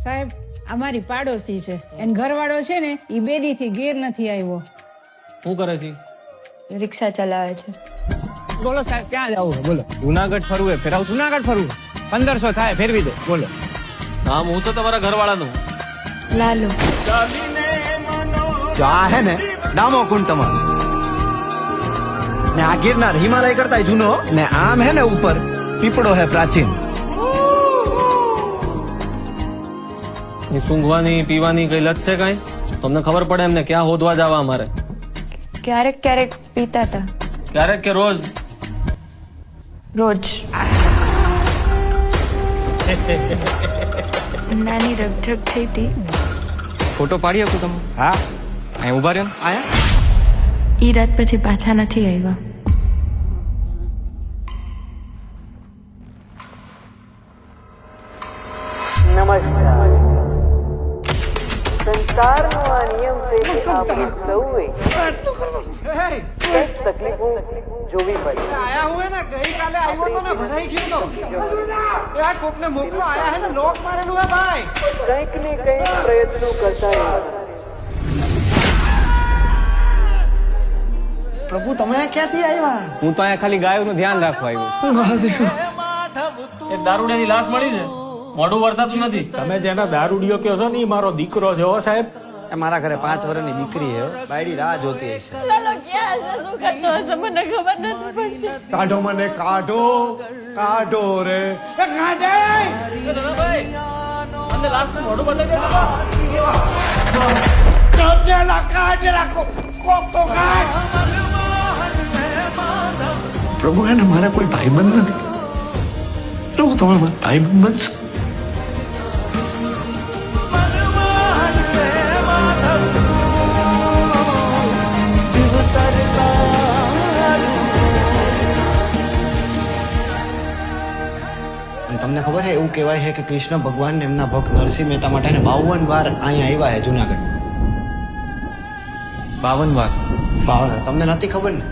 સાહેબ અમારી પાડોશી છે એન ઘરવાળો છે ને ઈ બેદી થી ગીર નથી આવ્યો. શું કરે છે? રિક્ષા ચલાવે છે. બોલો સાહેબ ક્યાં જવું છે? બોલો. જુનાગઢ ફરવું ફેરાવ. જુનાગઢ ફરવું 1500 થાય ફેરવી દો. બોલો. નામ હું છે તમારા ઘરવાળાનું? લાલુ. જો આ હે ને ડામો કુંડ તમારો ને આ ગિરનાર હિમાલય કરતા જૂનો ને આમ હે ને ઉપર પીપળો હે પ્રાચીન. એ સૂંઘવાની પીવાની કઈ લત છે કઈ? તમને ખબર પડે એમને ક્યાં હોદવા જવા અમારે? ક્યારેક ક્યારેક પીતા હતા. ક્યારેક કે રોજ? રોજ. નાની રકઝક થઈ હતી. ફોટો પાડી શકું તમે? હા અહીં ઉભા રહ્યો. આયા ઈ રાત પછી પાછા નથી આવ્યા. નમસ્કાર. સંસારનો આ નિયમ છે કે આપણે સૌએ કંઈક તકલીફો જોવી પડે. આયા હું હે ને ગઈકાલે આવ્યો તો ને ભરાઈ ગયો તો યાર કોકને મોકલો આયા હે ને લોક મારેલું હે ભાઈ. કંઈક ને કંઈક પ્રયત્નો કરતા રહેવા. પ્રભુ તમે ક્યાંથી આવ્યા? હું તો અહીંયા ખાલી ગાયોનું ધ્યાન રાખવા આવ્યો. એ દારૂડિયાની લાશ મળી છે, મોઢું વર્તાતું નથી. તમે જેના દારૂડિયો કહો છો ને ઈ મારો દીકરો છે. હો સાહેબ, મારા ઘરે 5 વર્ષની દીકરી હે. બાયડી રાહ જોતી હશે. કાઢો મને કાઢો કાઢો રે કાઢે. મને લાશનું મોઢું બતાવી દે. કાઢેલા કોક તો કાઢ. પ્રભુ એને મારા કોઈ ભાઈબંધ નથી. પ્રભુ તમે મારા ભાઈબંધ બનશો. તમને ખબર છે એવું કહેવાય છે કે કૃષ્ણ ભગવાન એમના ભક્ત નરસિંહ મહેતા માટે 52 વાર અહીંયા આવ્યા છે જુનાગઢ. 52 વાર? 52. તમને નથી ખબર ને?